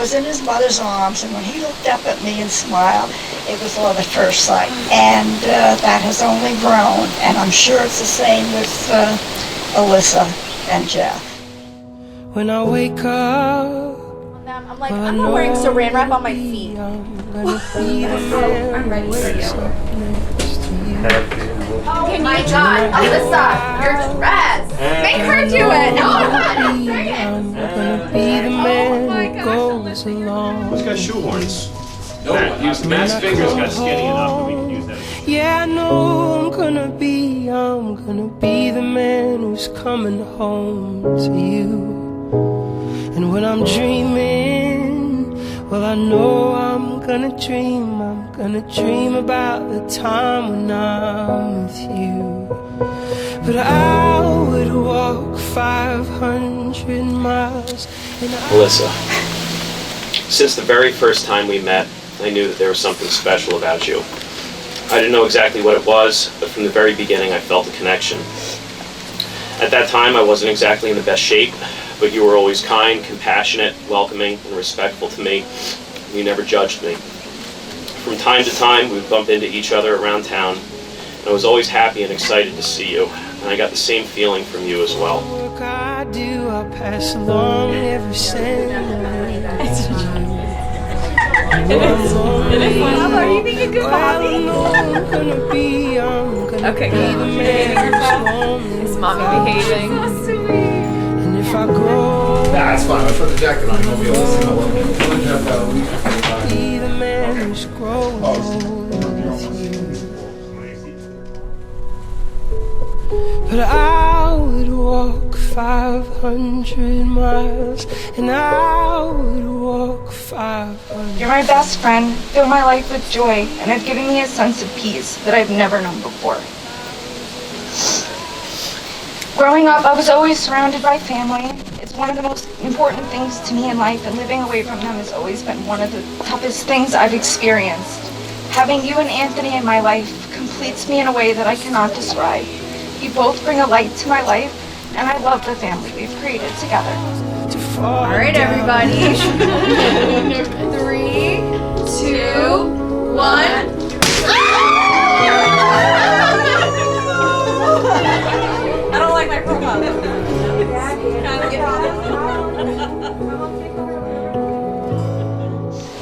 was in his mother's arms, and when he looked up at me and smiled, it was love at first sight. And that has only grown, and I'm sure it's the same with Alyssa and Jeff. When I wake up, I'm like, I'm not wearing saran wrap on my feet. I'm ready for you. Oh my God, Alyssa, your dress. Make her do it. Oh God, bring it. I'm gonna be the man who goes along. Who's got shoehorns? Matt's fingers got skinny enough that we can use that. Yeah, I know I'm gonna be the man who's coming home to you. And when I'm dreaming, well, I know I'm gonna dream about the time when I'm with you. But I would walk 500 miles. Alyssa, since the very first time we met, I knew that there was something special about you. I didn't know exactly what it was, but from the very beginning I felt a connection. At that time I wasn't exactly in the best shape, but you were always kind, compassionate, welcoming, and respectful to me. You never judged me. From time to time, we'd bump into each other around town, and I was always happy and excited to see you, and I got the same feeling from you as well. Work I do, I pass along every sentiment. Are you being a good mommy? Okay, good. Is mommy behaving? So sweet. And if I grow, That's fine. I'll put the jacket on. You'll be able to see my work. We'll have that a week. be the man who's growing with you. But I would walk 500 miles, and I would walk 500. You're my best friend, fill my life with joy, and have given me a sense of peace that I've never known before. Growing up, I was always surrounded by family. It's one of the most important things to me in life, and living away from them has always been one of the toughest things I've experienced. Having you and Anthony in my life completes me in a way that I cannot describe. You both bring a light to my life, and I love the family we've created together. All right, everybody. 3, 2, 1. I don't like my profile.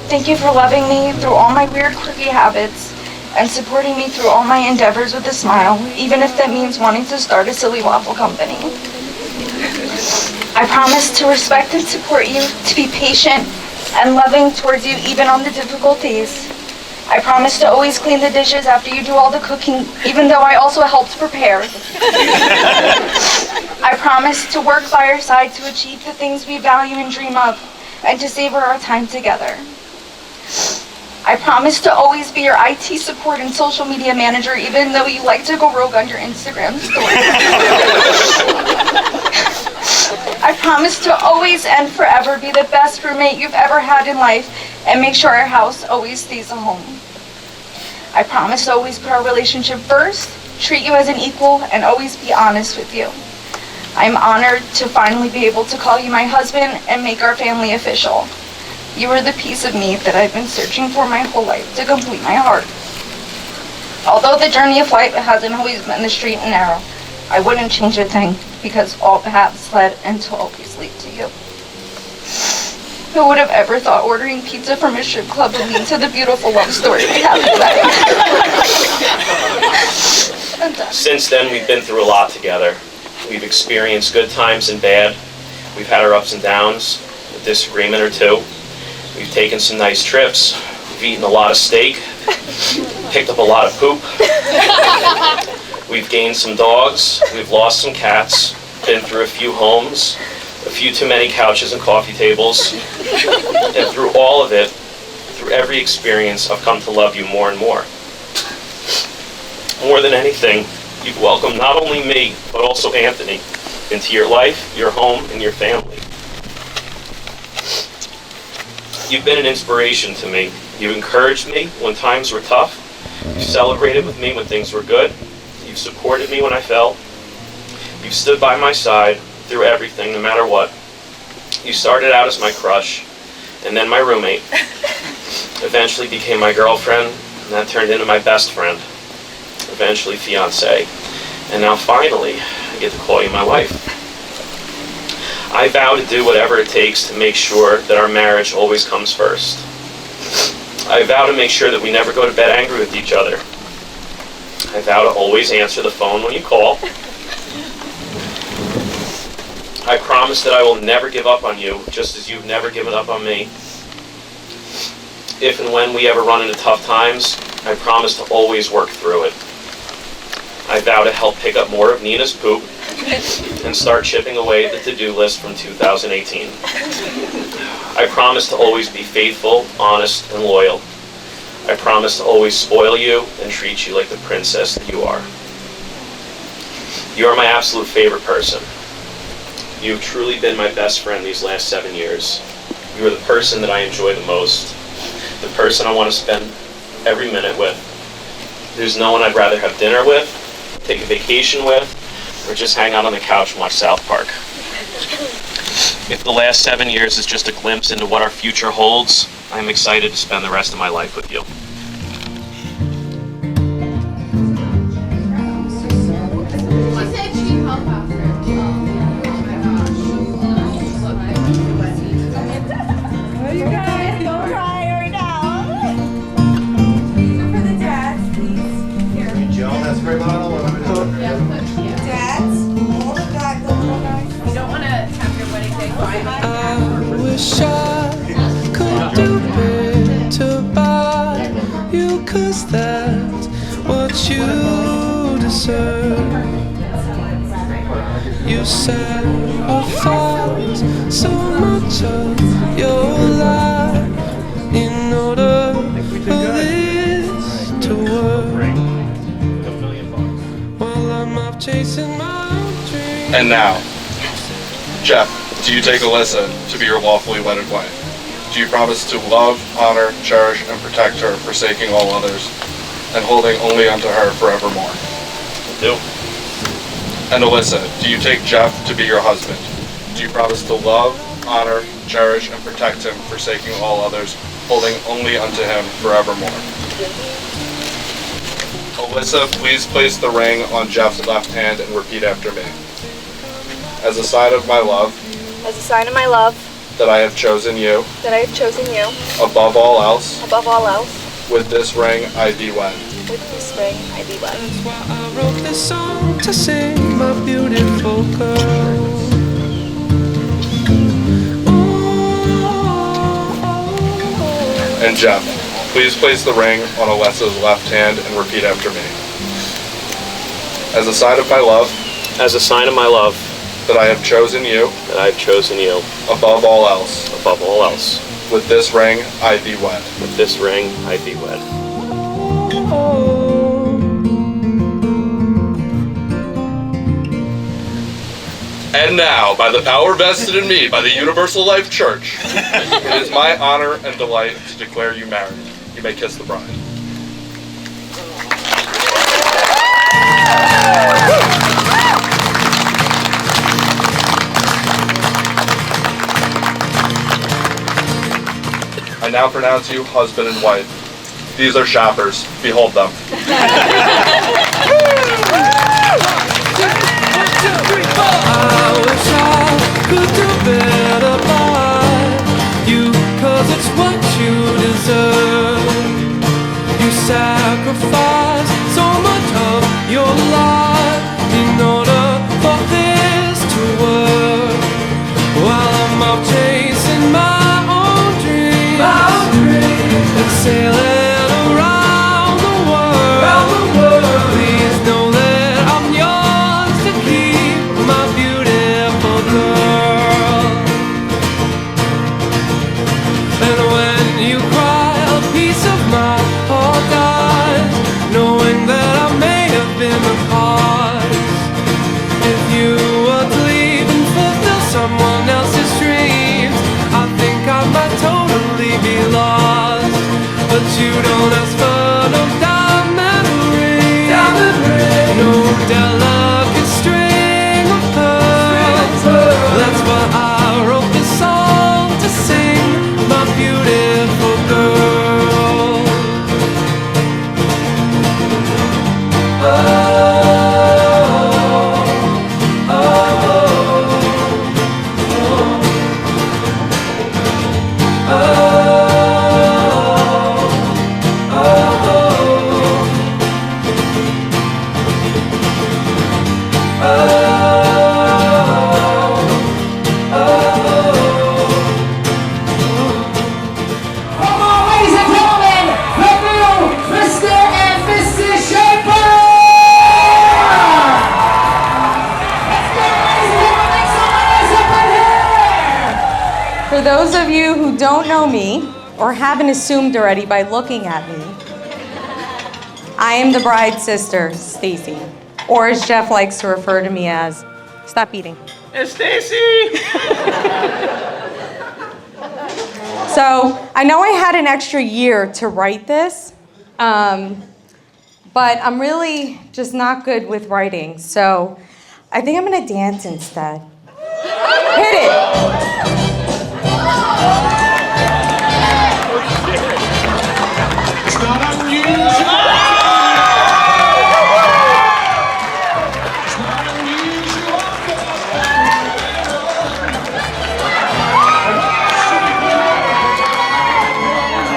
Thank you for loving me through all my weird, quirky habits and supporting me through all my endeavors with a smile, even if that means wanting to start a silly waffle company. I promise to respect and support you, to be patient and loving towards you even on the difficult days. I promise to always clean the dishes after you do all the cooking, even though I also helped prepare. I promise to work by your side to achieve the things we value and dream of, and to savor our time together. I promise to always be your IT support and social media manager, even though you like to go rogue on your Instagram story. I promise to always and forever be the best roommate you've ever had in life, and make sure our house always stays a home. I promise to always put our relationship first, treat you as an equal, and always be honest with you. I'm honored to finally be able to call you my husband and make our family official. You are the piece of me that I've been searching for my whole life to complete my heart. Although the journey of life hasn't always been the straight and narrow, I wouldn't change a thing, because all paths led and to always lead to you. Who would have ever thought ordering pizza from a strip club would lead to the beautiful love story we have today? Since then, we've been through a lot together. We've experienced good times and bad. We've had our ups and downs, a disagreement or two. We've taken some nice trips. We've eaten a lot of steak, picked up a lot of poop. We've gained some dogs. We've lost some cats. Been through a few homes, a few too many couches and coffee tables. And through all of it, through every experience, I've come to love you more and more. More than anything, you've welcomed not only me, but also Anthony into your life, your home, and your family. You've been an inspiration to me. You've encouraged me when times were tough. You've celebrated with me when things were good. You've supported me when I fell. You've stood by my side through everything, no matter what. You started out as my crush, and then my roommate. Eventually became my girlfriend, and that turned into my best friend. Eventually fiance. And now finally, I get to call you my wife. I vow to do whatever it takes to make sure that our marriage always comes first. I vow to make sure that we never go to bed angry with each other. I vow to always answer the phone when you call. I promise that I will never give up on you, just as you've never given up on me. If and when we ever run into tough times, I promise to always work through it. I vow to help pick up more of Nina's poop and start chipping away at the to-do list from 2018. I promise to always be faithful, honest, and loyal. I promise to always spoil you and treat you like the princess that you are. You are my absolute favorite person. You have truly been my best friend these last 7 years. You are the person that I enjoy the most, the person I want to spend every minute with. There's no one I'd rather have dinner with, take a vacation with, or just hang out on the couch and watch South Park. If the last 7 years is just a glimpse into what our future holds, I'm excited to spend the rest of my life with you. She said she'd help after. Oh my gosh. You guys, don't cry her down. For the dads, please. Here. Jill, that's great model. What am I doing? Dads, hold the guy, the little guy. You don't want to have your wedding day quiet. I wish I could do better by you, 'cause that's what you deserve. You sacrificed so much of your life in order for this to work. While I'm off chasing my dreams. And now, Jeff, do you take Alyssa to be your lawfully wedded wife? Do you promise to love, honor, cherish, and protect her, forsaking all others, and holding only unto her forevermore? I do. And Alyssa, do you take Jeff to be your husband? Do you promise to love, honor, cherish, and protect him, forsaking all others, holding only unto him forevermore? Alyssa, please place the ring on Jeff's left hand and repeat after me. As a sign of my love, As a sign of my love, that I have chosen you, that I have chosen you, above all else, above all else, with this ring I thee wed. with this ring I be wed. That's why I wrote this song to sing, my beautiful girl. And Jeff, please place the ring on Alyssa's left hand and repeat after me. As a sign of my love, As a sign of my love, that I have chosen you, that I've chosen you above all else, above all else. with this ring I thee wed. With this ring, I thee wed. And now, by the power vested in me by the Universal Life Church, it is my honor and delight to declare you married. You may kiss the bride. I now pronounce you husband and wife. These are Shappers. Behold them. I wish I could do better by you, 'cause it's what you deserve. You sacrifice so much of your life in order for this to work. While I'm out chasing my own dreams and sailing around the world. Please know that I'm yours to keep, my beautiful girl. And when you cry, a piece of my heart dies, knowing that I may have been the cause. If you were to leave and fulfill someone else's dreams, I think I might totally be lost. But those of you who don't know me, or haven't assumed already by looking at me, I am the bride's sister, Stacy, or as Jeff likes to refer to me as, stop eating. It's Stacy! So I know I had an extra year to write this, but I'm really just not good with writing, so I think I'm gonna dance instead. Hit it! It's not unusual. It's not unusual.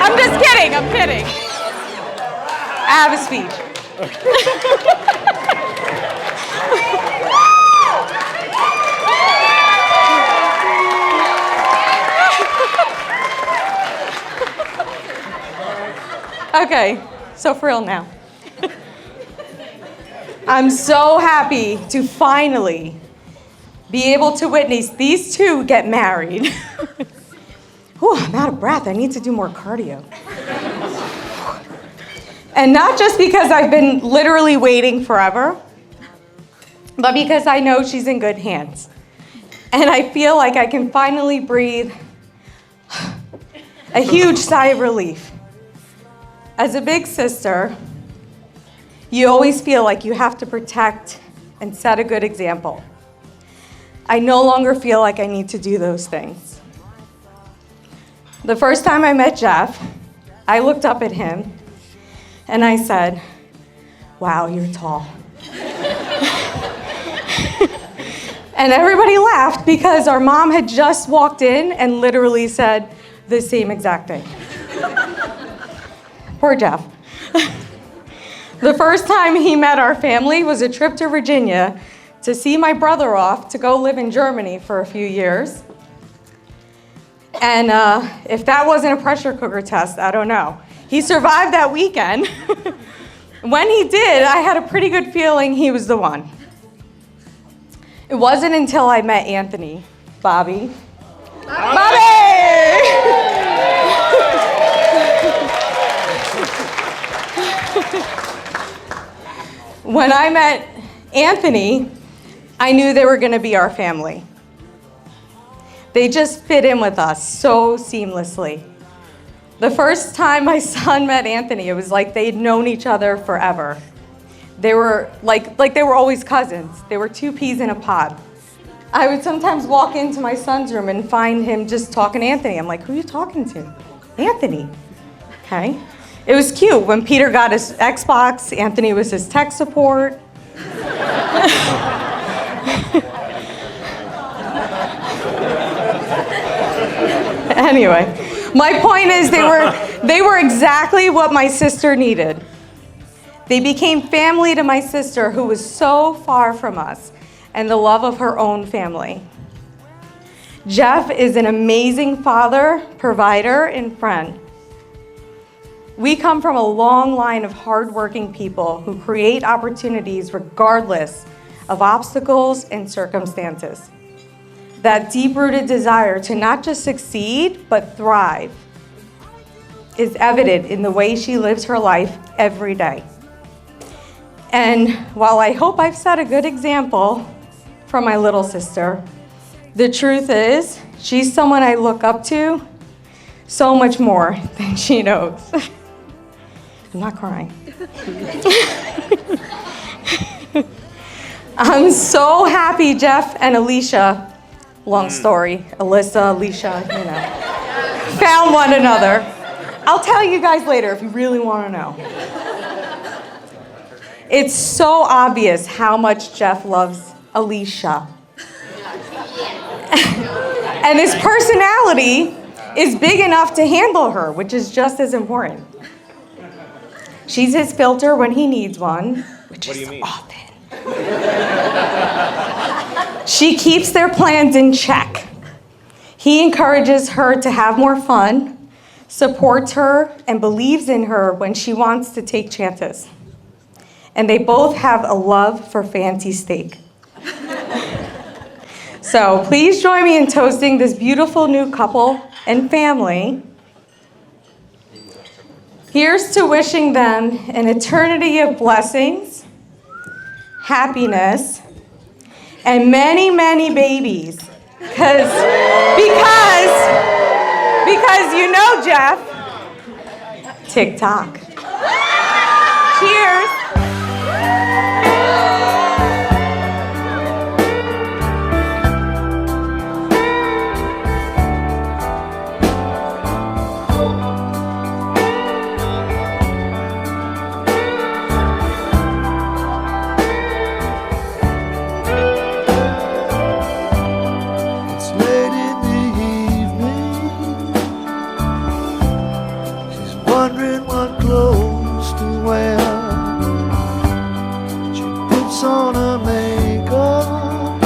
I'm just kidding, I'm kidding. I have a speech. Okay, so for real now. I'm so happy to finally be able to witness these two get married. Whew, I'm out of breath. I need to do more cardio. And not just because I've been literally waiting forever, but because I know she's in good hands. And I feel like I can finally breathe a huge sigh of relief. As a big sister, you always feel like you have to protect and set a good example. I no longer feel like I need to do those things. The first time I met Jeff, I looked up at him and I said, "Wow, you're tall." And everybody laughed because our mom had just walked in and literally said the same exact thing. Poor Jeff. The first time he met our family was a trip to Virginia to see my brother off to go live in Germany for a few years. And if that wasn't a pressure cooker test, I don't know. He survived that weekend. When he did, I had a pretty good feeling he was the one. It wasn't until I met Anthony, Bobby. When I met Anthony, I knew they were going to be our family. They just fit in with us so seamlessly. The first time my son met Anthony, it was like they'd known each other forever. They were like they were always cousins. They were two peas in a pod. I would sometimes walk into my son's room and find him just talking to Anthony. I'm like, "Who are you talking to?" "Anthony." Okay. It was cute. When Peter got his Xbox, Anthony was his tech support. Anyway, my point is they were exactly what my sister needed. They became family to my sister, who was so far from us, and the love of her own family. Jeff is an amazing father, provider, and friend. We come from a long line of hardworking people who create opportunities regardless of obstacles and circumstances. That deep-rooted desire to not just succeed, but thrive is evident in the way she lives her life every day. And while I hope I've set a good example for my little sister, the truth is she's someone I look up to so much more than she knows. I'm not crying. I'm so happy Jeff and Alicia, long story, Alyssa, Alicia, found one another. I'll tell you guys later if you really want to know. It's so obvious how much Jeff loves Alicia. And his personality is big enough to handle her, which is just as important. She's his filter when he needs one, which is often. She keeps their plans in check. He encourages her to have more fun, supports her, and believes in her when she wants to take chances. And they both have a love for fancy steak. So please join me in toasting this beautiful new couple and family, here's to wishing them an eternity of blessings, happiness, and many, many babies. Because you know, Jeff, TikTok. Cheers. It's late in the evening. She's wondering what clothes to wear. She puts on her makeup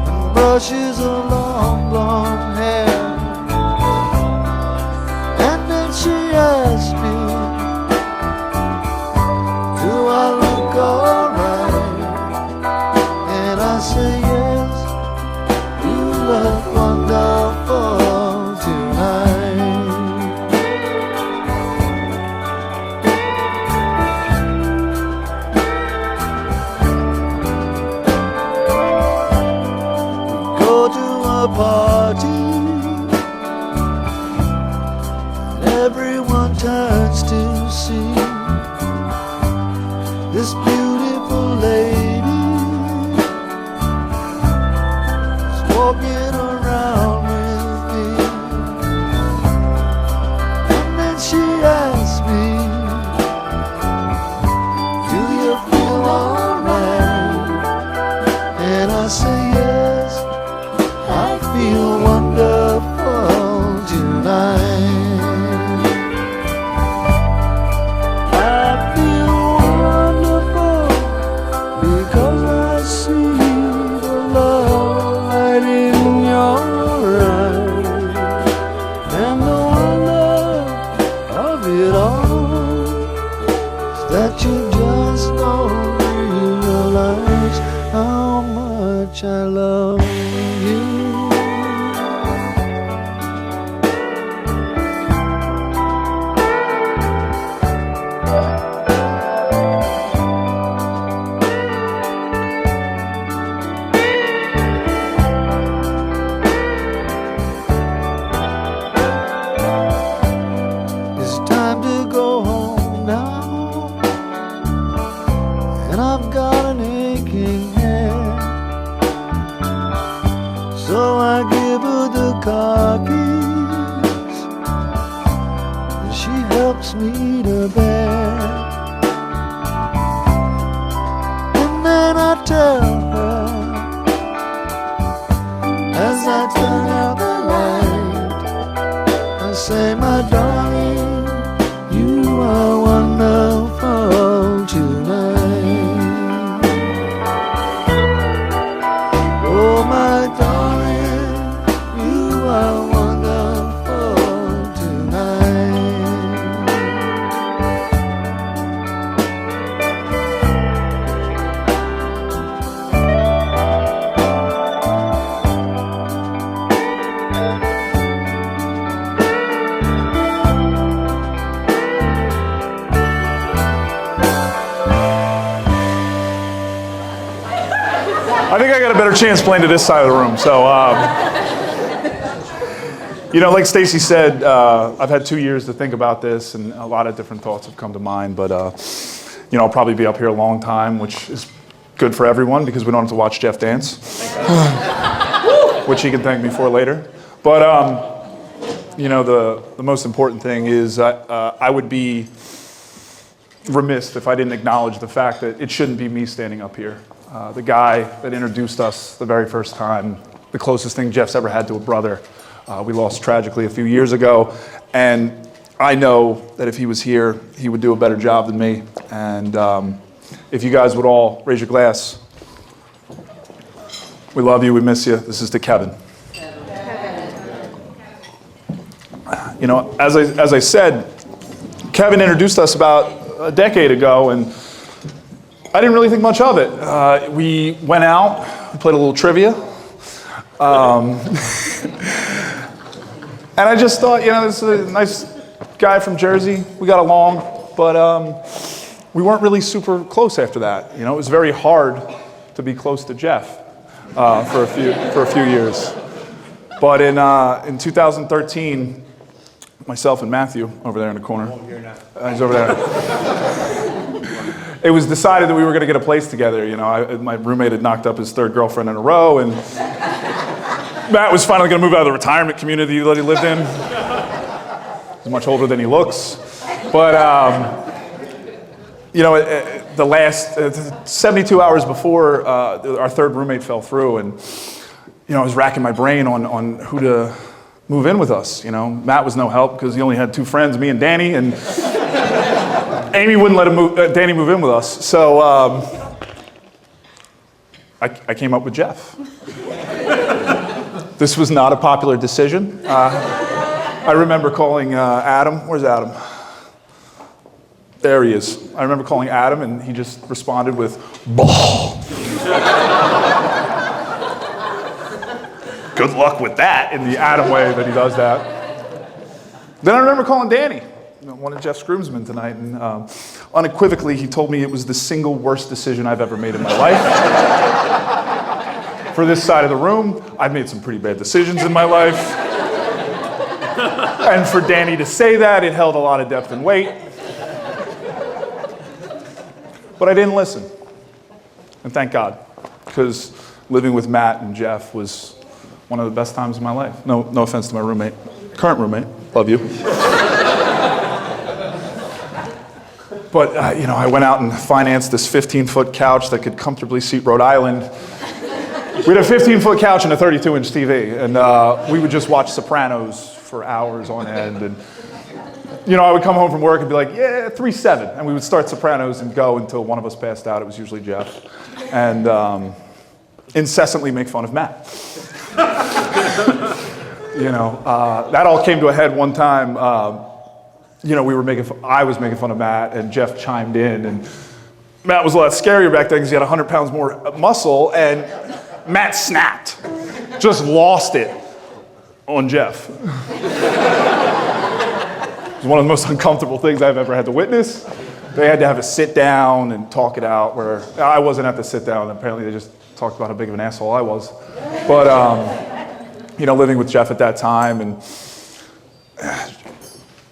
and brushes her long blonde hair. And then she asks me, do I look alright? And I say yes, you look wonderful tonight. We go to a party, and everyone turns to see this beautiful lady is walking around with me. And then she asks me, do you feel alright? And I say yes, I feel wonderful tonight. I feel wonderful because I see the love right in your eyes, and the wonder of it all is that you just don't realize how much I love you. It's time to go home now, and I've got an aching head. So I give her the car keys, and she helps me to bed. And then I tell her, as I turn out the light, I say, my darling, you are wonderful tonight. Oh, my darling, you are wonderful tonight. I think I got a better chance playing to this side of the room. So, you know, like Stacy said, I've had 2 years to think about this, and a lot of different thoughts have come to mind. But, you know, I'll probably be up here a long time, which is good for everyone because we don't have to watch Jeff dance, which he can thank me for later. But, you know, the most important thing is I would be remiss if I didn't acknowledge the fact that it shouldn't be me standing up here. The guy that introduced us the very first time, the closest thing Jeff's ever had to a brother, we lost tragically a few years ago. And I know that if he was here, he would do a better job than me. And if you guys would all raise your glass. We love you, we miss you. This is to Kevin. You know, as I said, Kevin introduced us about a decade ago, and I didn't really think much of it. We went out, we played a little trivia. And I just thought, this is a nice guy from Jersey. We got along, but we weren't really super close after that. It was very hard to be close to Jeff for a few years. But in 2013, myself and Matthew, over there in the corner. He's over there. It was decided that we were going to get a place together. My roommate had knocked up his third girlfriend in a row, and Matt was finally going to move out of the retirement community that he lived in. He's much older than he looks. But, the last 72 hours before our third roommate fell through, and, I was racking my brain on who to move in with us. Matt was no help because he only had two friends, me and Danny, and Amy wouldn't let Danny move in with us. So I came up with Jeff. This was not a popular decision. I remember calling Adam. Where's Adam? There he is. I remember calling Adam, and he just responded with, "Ball." Good luck with that, in the Adam way that he does that. Then I remember calling Danny, one of Jeff's groomsmen tonight, and unequivocally he told me it was the single worst decision I've ever made in my life. For this side of the room, I've made some pretty bad decisions in my life. And for Danny to say that, it held a lot of depth and weight. But I didn't listen. And thank God, because living with Matt and Jeff was one of the best times of my life. No offense to my roommate, current roommate, love you. But I went out and financed this 15-foot couch that could comfortably seat Rhode Island. We had a 15-foot couch and a 32-inch TV, and we would just watch Sopranos for hours on end. And I would come home from work and be like, yeah, 3-7, and we would start Sopranos and go until one of us passed out. It was usually Jeff, and incessantly make fun of Matt. That all came to a head one time. I was making fun of Matt, and Jeff chimed in, and Matt was a lot scarier back then because he had 100 pounds more muscle, and Matt snapped, just lost it on Jeff. It was one of the most uncomfortable things I've ever had to witness. They had to have a sit down and talk it out, where I wasn't at the sit down, and apparently they just talked about how big of an asshole I was. But, living with Jeff at that time, and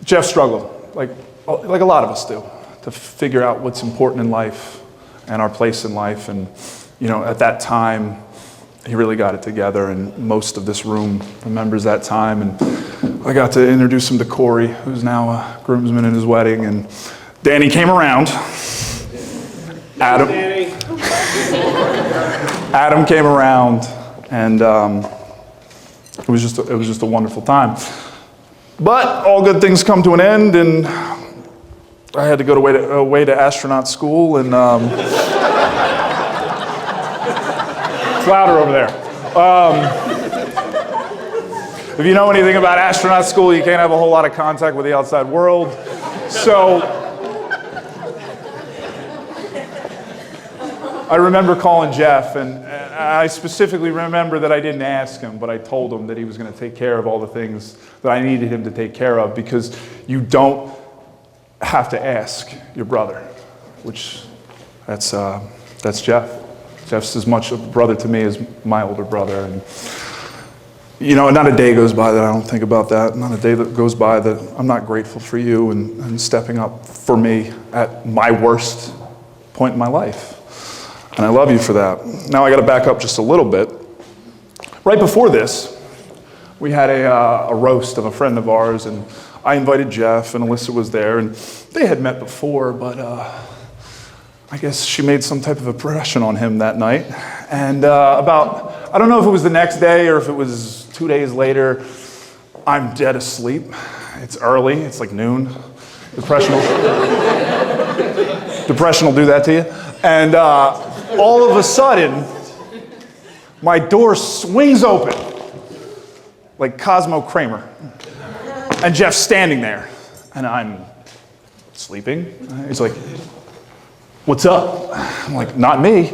Jeff struggled, like a lot of us do, to figure out what's important in life and our place in life. And, at that time, he really got it together, and most of this room remembers that time. And I got to introduce him to Corey, who's now a groomsman in his wedding, and Danny came around. Adam came around, and it was just a wonderful time. But all good things come to an end, and I had to go away to astronaut school, and it's louder over there. If you know anything about astronaut school, you can't have a whole lot of contact with the outside world. So I remember calling Jeff, and I specifically remember that I didn't ask him, but I told him that he was going to take care of all the things that I needed him to take care of, because you don't have to ask your brother, which that's Jeff. Jeff's as much a brother to me as my older brother. And not a day goes by that I don't think about that. Not a day that goes by that I'm not grateful for you and stepping up for me at my worst point in my life. And I love you for that. Now I got to back up just a little bit. Right before this, we had a roast of a friend of ours, and I invited Jeff, and Alyssa was there, and they had met before, but I guess she made some type of impression on him that night. And I don't know if it was the next day or if it was 2 days later, I'm dead asleep. It's early, it's like noon. Depression will do that to you. And all of a sudden, my door swings open, like Cosmo Kramer. And Jeff's standing there, and I'm sleeping. He's like, "What's up?" I'm like, "Not me."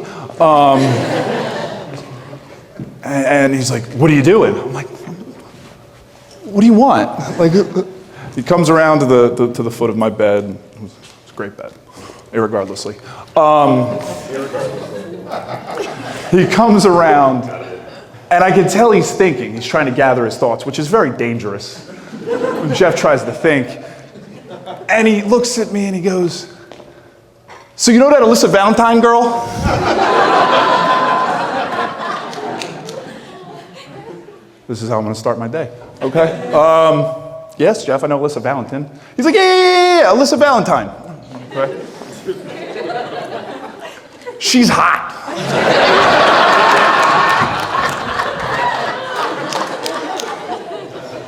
And he's like, "What are you doing?" I'm like, what do you want? Like, he comes around to the foot of my bed. It's a great bed, irregardlessly. He comes around, and I can tell he's thinking. He's trying to gather his thoughts, which is very dangerous when Jeff tries to think. And he looks at me and he goes, "So you know that Alyssa Valentine girl?" This is how I'm going to start my day. Okay. Yes, Jeff, I know Alyssa Valentine. He's like, yeah, Alyssa Valentine. Okay. She's hot.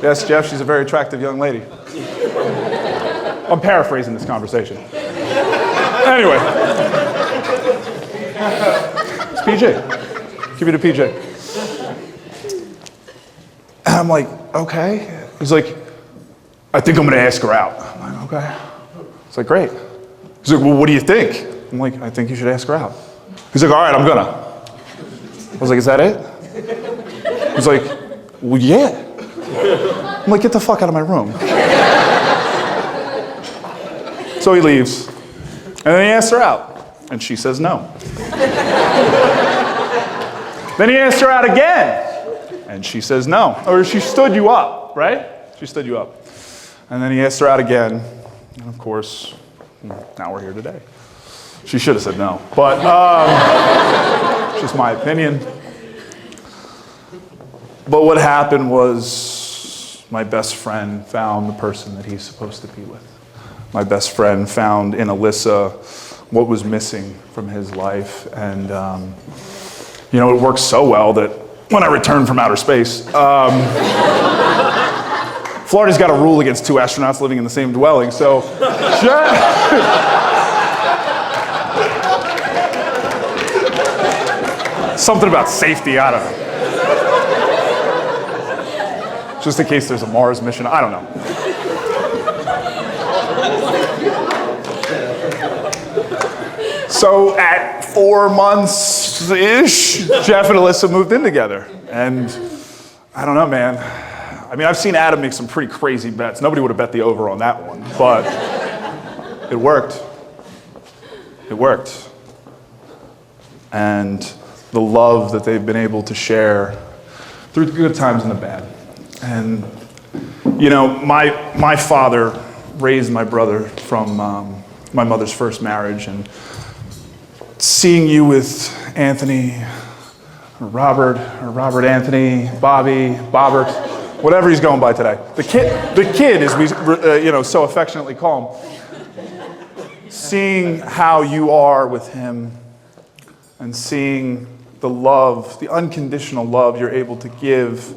Yes, Jeff, she's a very attractive young lady. I'm paraphrasing this conversation. Anyway. It's PJ. Give me the PJ. And I'm like, okay. He's like, I think I'm gonna ask her out. I'm like, okay. It's like, great. He's like, well, what do you think? I'm like, I think you should ask her out. He's like, all right, I'm gonna. I was like, is that it? He's like, well, yeah. I'm like, get the fuck out of my room. So he leaves. And then he asks her out. And she says no. Then he asked her out again. And she says no. Or she stood you up, right? She stood you up. And then he asked her out again. And of course, now we're here today. She should have said no. But, just my opinion. But what happened was my best friend found the person that he's supposed to be with. My best friend found in Alyssa what was missing from his life. And, you know, it worked so well that when I returned from outer space, Florida's got a rule against two astronauts living in the same dwelling, so something about safety, I don't know. Just in case there's a Mars mission, I don't know. So at 4 months-ish, Jeff and Alyssa moved in together. And I don't know, man. I mean, I've seen Adam make some pretty crazy bets. Nobody would have bet the over on that one, but it worked. It worked. And the love that they've been able to share through the good times and the bad. And, you know, my father raised my brother from my mother's first marriage, and seeing you with Anthony, or Robert Anthony, Bobby, Bobbert, whatever he's going by today. The kid, as we so affectionately call him. Seeing how you are with him, and seeing the love, the unconditional love you're able to give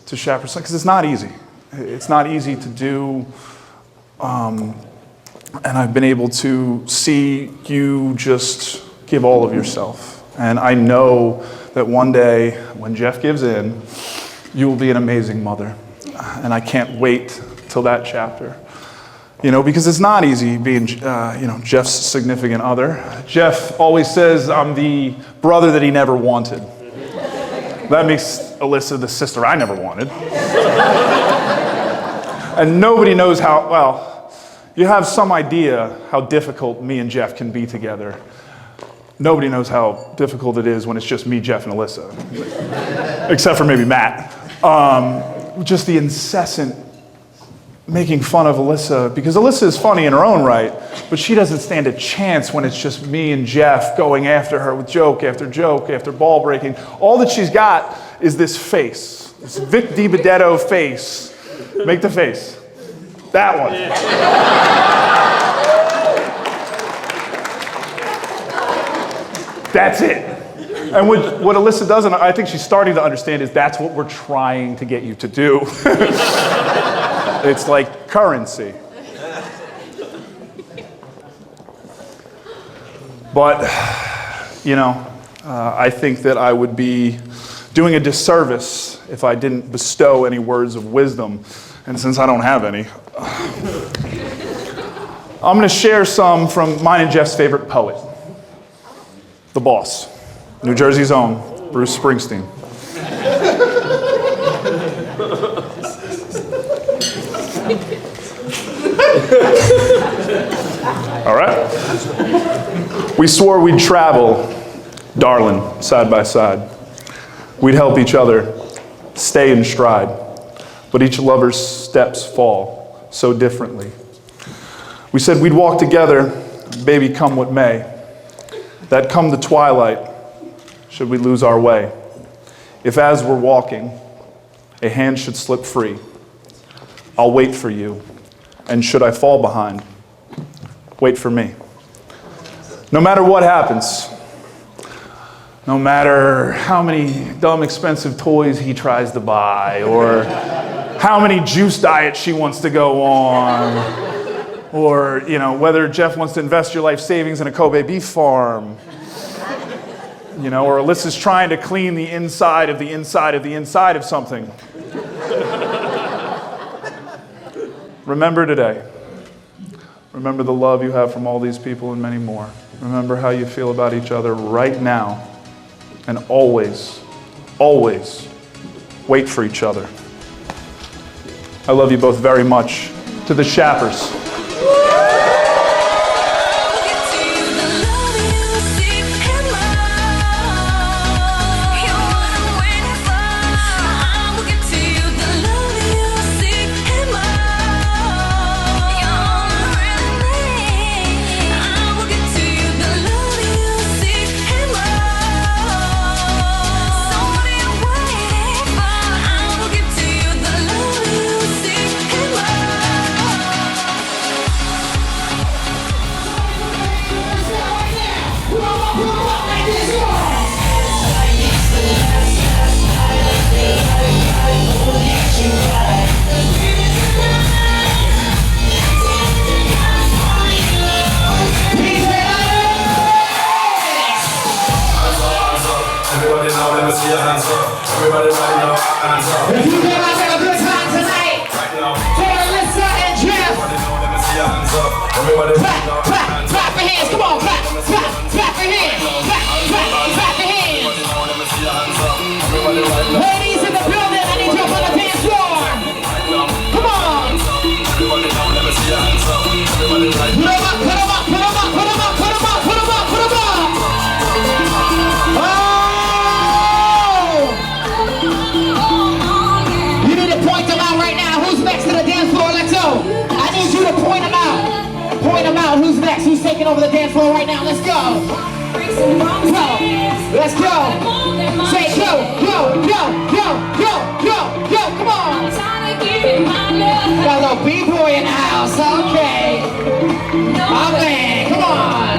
to Shapper, because it's not easy. It's not easy to do. And I've been able to see you just give all of yourself. And I know that one day, when Jeff gives in, you will be an amazing mother. And I can't wait till that chapter. You know, because it's not easy being, Jeff's significant other. Jeff always says I'm the brother that he never wanted. That makes Alyssa the sister I never wanted. And nobody knows how, well, you have some idea how difficult me and Jeff can be together. Nobody knows how difficult it is when it's just me, Jeff, and Alyssa. Except for maybe Matt. Just the incessant making fun of Alyssa, because Alyssa is funny in her own right, but she doesn't stand a chance when it's just me and Jeff going after her with joke after ball breaking. All that she's got is this face, this Vic DiBenedetto face. Make the face. That one. That's it. And what Alyssa does, and I think she's starting to understand, is that's what we're trying to get you to do. It's like currency. But, I think that I would be doing a disservice if I didn't bestow any words of wisdom. And since I don't have any, I'm going to share some from mine and Jeff's favorite poet, the boss, New Jersey's own, Bruce Springsteen. All right? We swore we'd travel, darling, side by side. We'd help each other stay in stride, but each lover's steps fall so differently. We said we'd walk together, baby, come what may, that come the twilight, should we lose our way. If as we're walking, a hand should slip free, I'll wait for you, and should I fall behind, wait for me. No matter what happens, no matter how many dumb expensive toys he tries to buy, or how many juice diets she wants to go on, or whether Jeff wants to invest your life savings in a Kobe beef farm, or Alyssa's trying to clean the inside of the inside of the inside of something. Remember today. Remember the love you have from all these people and many more. Remember how you feel about each other right now. And always, always wait for each other. I love you both very much. To the Shappers. Everybody right now, hands up. If you guys have a good time tonight, right now, for Alyssa and Jeff. Everybody know, let me see your hands up. Everybody right now, hands up. Clap your hands, come on, clap your hands. Clap your hands. Everybody know, let me see your hands up. Everybody right now. Ladies in the building, I need you up on the dance floor. Come on. Everybody know, let me see your hands up. Everybody right now. Put them up, put them up, put them up, put them up, put them up, put them up, put them up. Point them out. Who's next? Who's taking over the dance floor right now? Let's go. Go. Let's go. Say go, go, go, go, go, go, go. Come on. Got a little B-boy in the house. Okay. Oh man, come on.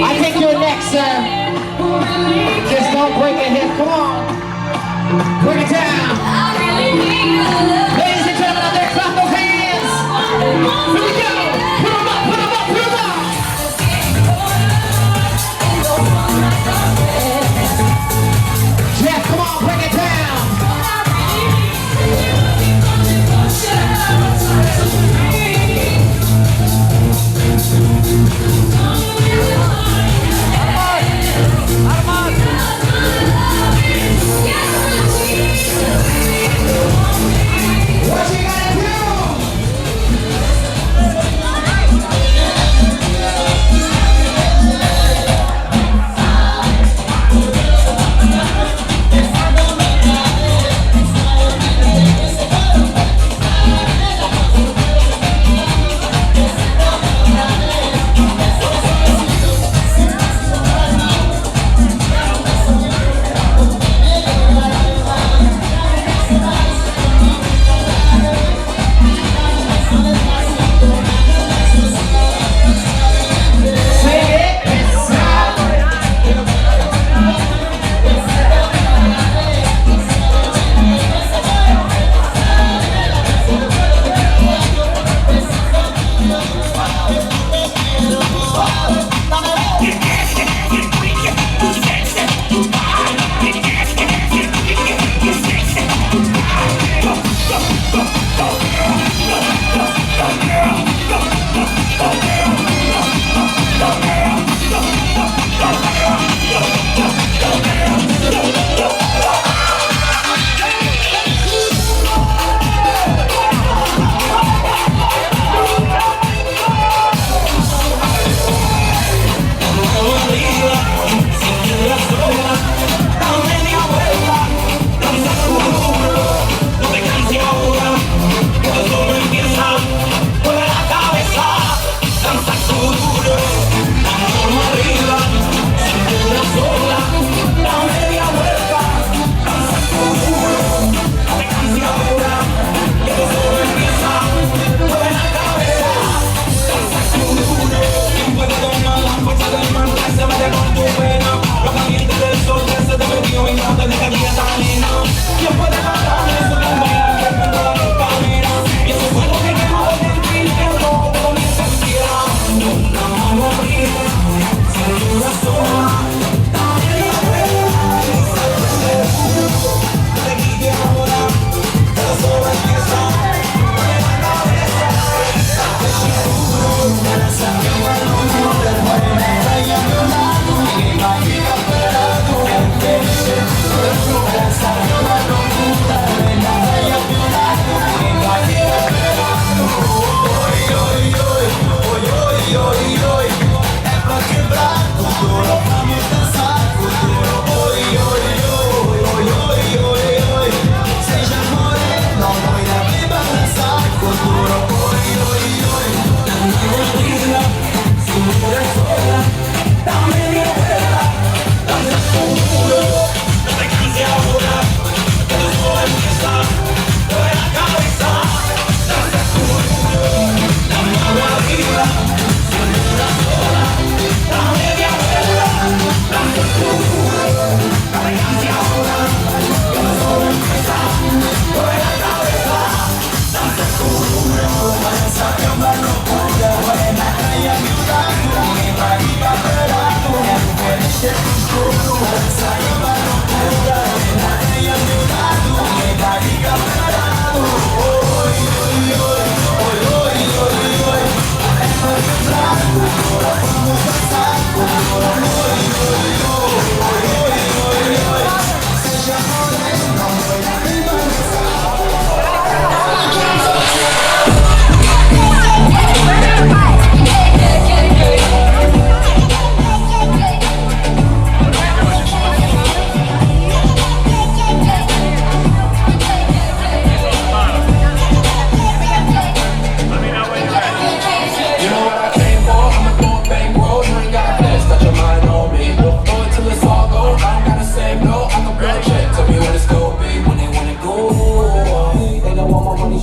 I think you're next, sir. Just don't break a hip. Come on. Bring it down. Ladies and gentlemen out there, clap those hands. Here we go. Put them up, put them up, put them up. Jeff, come on, bring it down.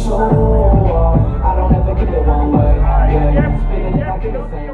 I don't ever get it one way. Yeah, spinning it, I get the same.